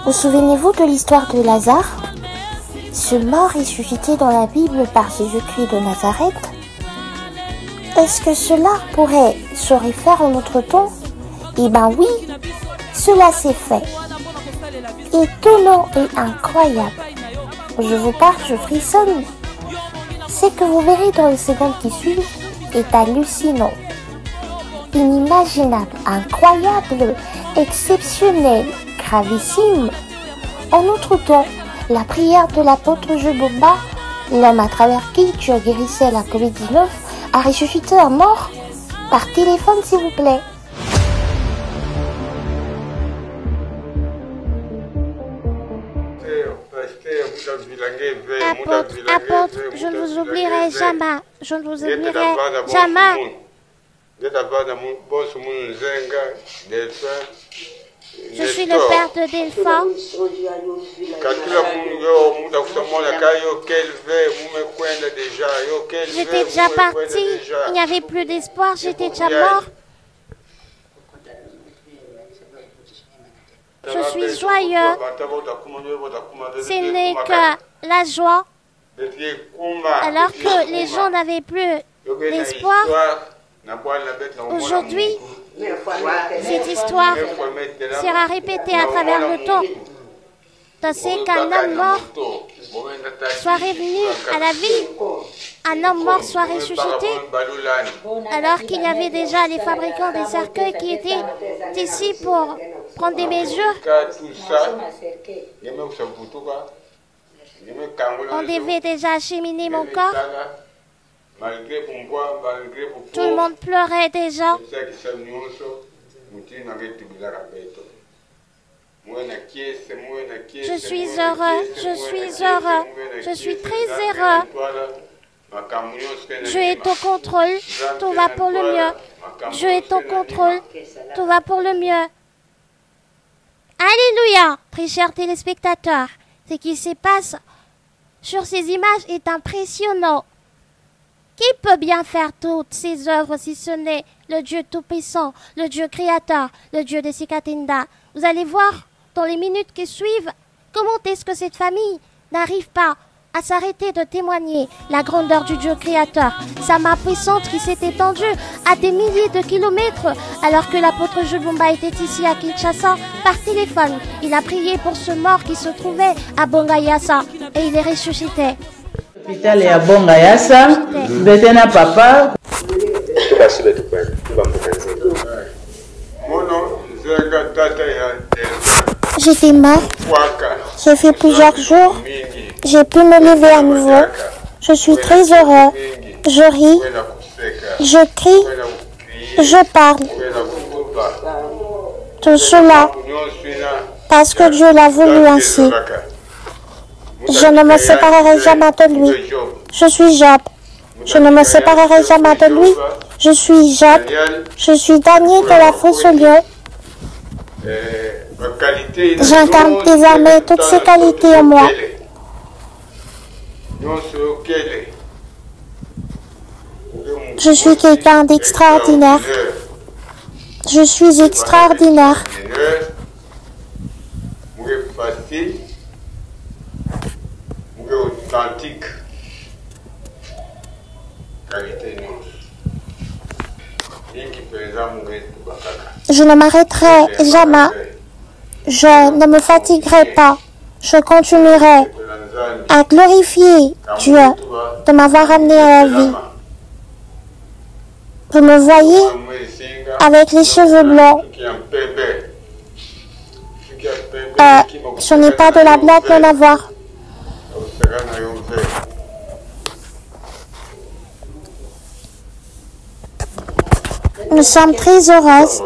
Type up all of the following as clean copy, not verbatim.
Vous souvenez-vous de l'histoire de Lazare? Ce mort ressuscité dans la Bible par Jésus-Christ de Nazareth? Est-ce que cela pourrait se refaire en notre temps? Eh ben oui, cela s'est fait. Étonnant et incroyable. Je vous parle, je frissonne. Ce que vous verrez dans les secondes qui suivent est hallucinant. Inimaginable, incroyable, exceptionnel, gravissime. En notre temps, la prière de l'apôtre Jobomba, l'homme à travers qui Dieu guérissait la Covid-19, a ressuscité un mort. Par téléphone, s'il vous plaît. Apôtre, je ne vous oublierai jamais. Je ne vous oublierai jamais. Je suis le père de Delphin. J'étais déjà parti. Il n'y avait plus d'espoir. J'étais déjà mort. Je suis joyeux. Ce n'est que la joie. Alors que les gens n'avaient plus d'espoir. Aujourd'hui, cette histoire sera répétée à travers le temps. C'est qu'un homme mort soit revenu à la vie, un homme mort soit ressuscité, alors qu'il y avait déjà les fabricants des cercueils qui étaient ici pour prendre des mesures. On devait déjà acheminer mon corps. Tout le monde pleurait déjà. Je suis heureux, je suis heureux, je suis très heureux. Dieu est au contrôle, tout va pour le mieux. Dieu est au contrôle, tout va pour le mieux. Alléluia, très chers téléspectateurs. Ce qui se passe sur ces images est impressionnant. Qui peut bien faire toutes ces œuvres si ce n'est le Dieu Tout-Puissant, le Dieu Créateur, le Dieu de Sikatinda? Vous allez voir dans les minutes qui suivent comment est-ce que cette famille n'arrive pas à s'arrêter de témoigner la grandeur du Dieu Créateur, sa main puissante qui s'est étendue à des milliers de kilomètres alors que l'apôtre Jobomba était ici à Kinshasa par téléphone. Il a prié pour ce mort qui se trouvait à Bongayasa et il est ressuscité. L'hôpital est à Bongayasa, Betena papa. J'étais mort. J'ai fait plusieurs jours. J'ai pu me lever à nouveau. Je suis très heureux. Je ris. Je crie. Je parle. Tout cela parce que Dieu l'a voulu ainsi. Je ne me séparerai jamais de lui. Je suis Job. Je ne me séparerai jamais de lui. Je suis Job. Je suis Daniel de la fosse au lion. J'incarne désormais toutes ces qualités en moi. Je suis quelqu'un d'extraordinaire. Je suis extraordinaire. Je ne m'arrêterai jamais. Je ne me fatiguerai pas. Je continuerai à glorifier Dieu de m'avoir amené à la vie. Vous me voyez avec les cheveux blancs. Ce n'est pas de la blague d'en avoir. Nous sommes très heureuses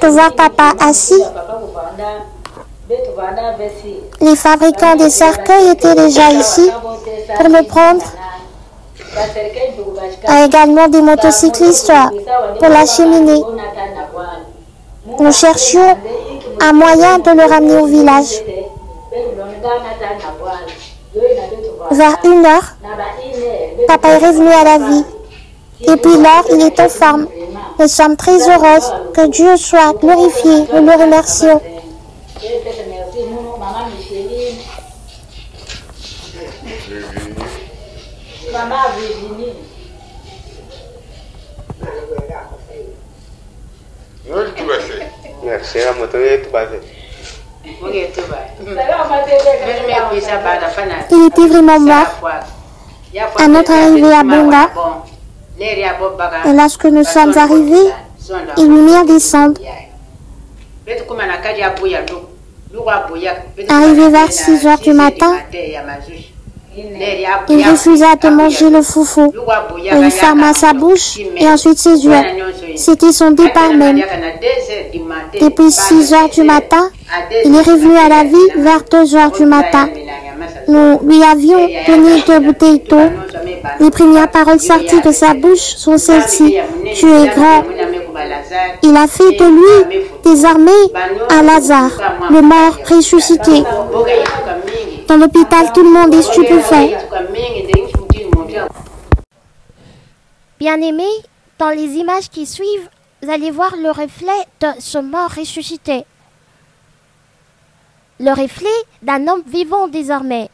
de voir papa assis. Les fabricants des cercueils étaient déjà ici pour me prendre. Également des motocyclistes pour l'acheminer. Nous cherchions un moyen de le ramener au village. Vers 1h, papa est revenu à la vie. Depuis lors, il est en forme. Nous sommes très heureuses que Dieu soit glorifié. Nous le remercions. Merci, la moto est passée. Il était vraiment mort. À notre arrivée à Bonga, et lorsque nous sommes arrivés, ils lui mirent des cendres. Arrivé vers 6 heures du matin, il refusa de manger le foufou. Il ferma sa bouche et ensuite ses yeux. C'était son départ même. Depuis 6 heures du matin, il est revenu à la vie vers 2 heures du matin. Nous lui avions donné 2 bouteilles d'eau. Les premières paroles sorties de sa bouche sont celles-ci. Tu es grand. Il a fait de lui désormais un Lazare, le mort ressuscité. Dans l'hôpital, tout le monde est stupéfait. Bien-aimés, dans les images qui suivent, vous allez voir le reflet de ce mort ressuscité. Le reflet d'un homme vivant désormais.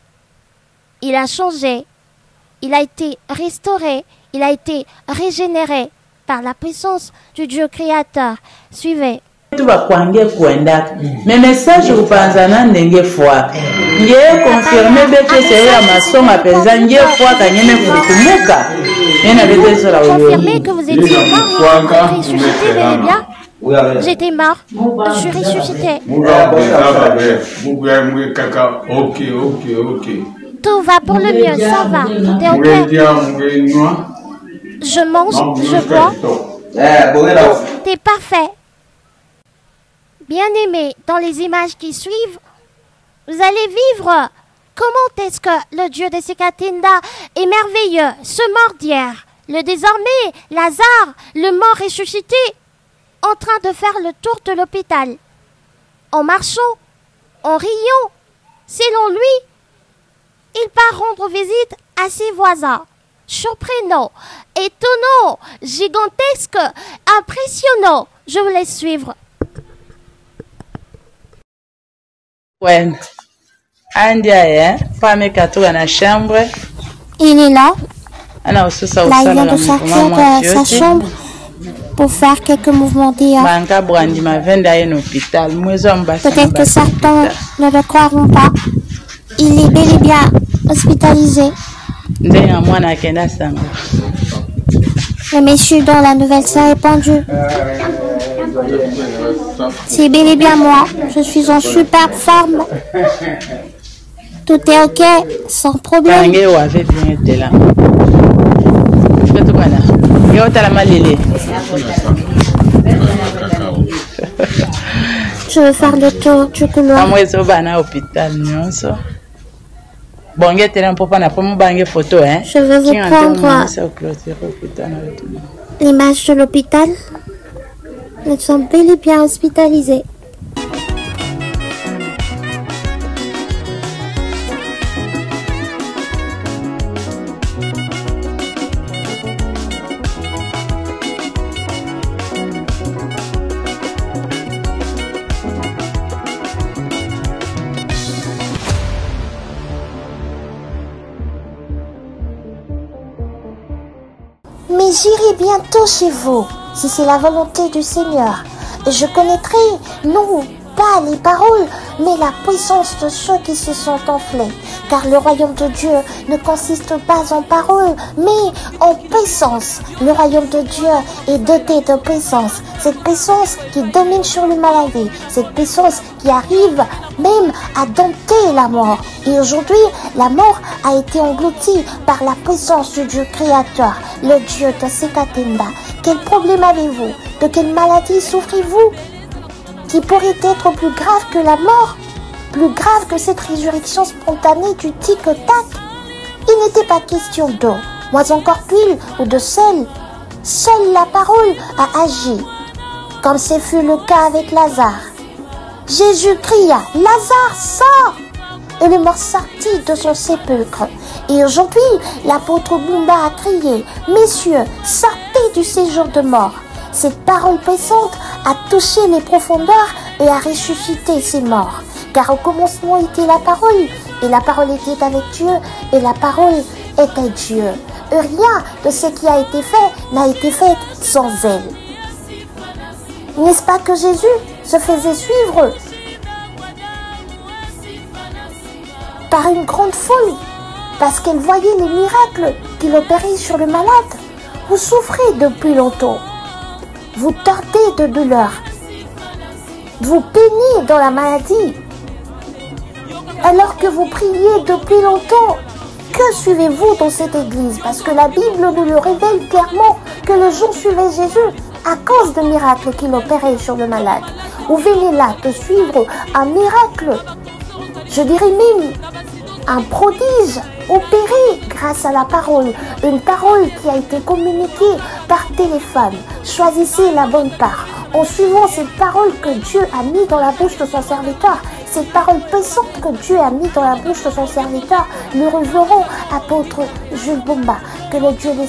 Il a changé. Il a été restauré. Il a été régénéré par la puissance du Dieu créateur. Suivez. Tubakwange kwenda me message kupanzana ndenge fwa nge confirmer bete seya masonga penza nge fwa kanyeme kutumuka nena bete sola Confirmer que vous étiez mort et ressuscité bel et bien. J'étais mort, je suis ressuscité. Tout va pour le mieux, ça va, tout est ok. Je mange, je bois, tout est parfait. Bien-aimés, dans les images qui suivent, vous allez vivre comment est-ce que le Dieu de Sekatinda est merveilleux, ce mort d'hier, le désormais Lazare, le mort ressuscité, en train de faire le tour de l'hôpital, en marchant, en riant. Selon lui, il part rendre visite à ses voisins. Surprenant, étonnant, gigantesque, impressionnant. Je vous laisse suivre. Ouais. Andia, femme katoga na chambre. Il est là. Ana ususa Là, il usala vient la de sortir de sa chambre pour faire quelques mouvements d'IA. Manka brandi ma venda en hôpital. Peut-être que certains ne le croiront pas. Il est bel et bien hospitalisé. Ndenga mwana akenda sanga. Le monsieur dont la nouvelle s'est répandue. C'est bel et bien moi. Je suis en superbe forme. Tout est ok, sans problème. Kange ou avait bien été là. Je veux faire le tour du couloir. Je veux vous prendre l'image de l'hôpital. Nous sommes bel et bien hospitalisés. Mais j'irai bientôt chez vous, si c'est la volonté du Seigneur. Et je connaîtrai, non pas les paroles, mais la puissance de ceux qui se sont enflés. Car le royaume de Dieu ne consiste pas en paroles, mais en puissance. Le royaume de Dieu est doté de puissance. Cette puissance qui domine sur le maladie. Cette puissance qui arrive même à dompter la mort. Et aujourd'hui, la mort a été engloutie par la puissance du Dieu créateur, le Dieu de Sekatinda. Quel problème avez-vous? De quelle maladie souffrez-vous? Qui pourrait être plus grave que la mort? Plus grave que cette résurrection spontanée du tic-tac? Il n'était pas question d'eau, moins encore d'huile ou de sel. Seule la parole a agi, comme ce fut le cas avec Lazare. Jésus cria, « Lazare, sors !» Et le mort sortit de son sépulcre. Et aujourd'hui, l'apôtre Bumba a crié, « Messieurs, sortez du séjour de mort !» Cette parole puissante a touché les profondeurs et a ressuscité ces morts. Car au commencement était la parole, et la parole était avec Dieu, et la parole était Dieu. Et rien de ce qui a été fait n'a été fait sans elle. N'est-ce pas que Jésus se faisait suivre par une grande foule, parce qu'elle voyait les miracles qu'il opérait sur le malade? Vous souffrez depuis longtemps, vous tordez de douleur, vous peinez dans la maladie, alors que vous priez depuis longtemps. Que suivez-vous dans cette église? Parce que la Bible nous le révèle clairement que les gens suivaient Jésus à cause de miracles qu'il opérait sur le malade. Vous venez là de suivre un miracle, je dirais même un prodige opéré grâce à la parole, une parole qui a été communiquée par téléphone. Choisissez la bonne part en suivant cette parole que Dieu a mis dans la bouche de son serviteur, cette parole puissante que Dieu a mis dans la bouche de son serviteur, le révérend apôtre Jules Bomba. Que le Dieu des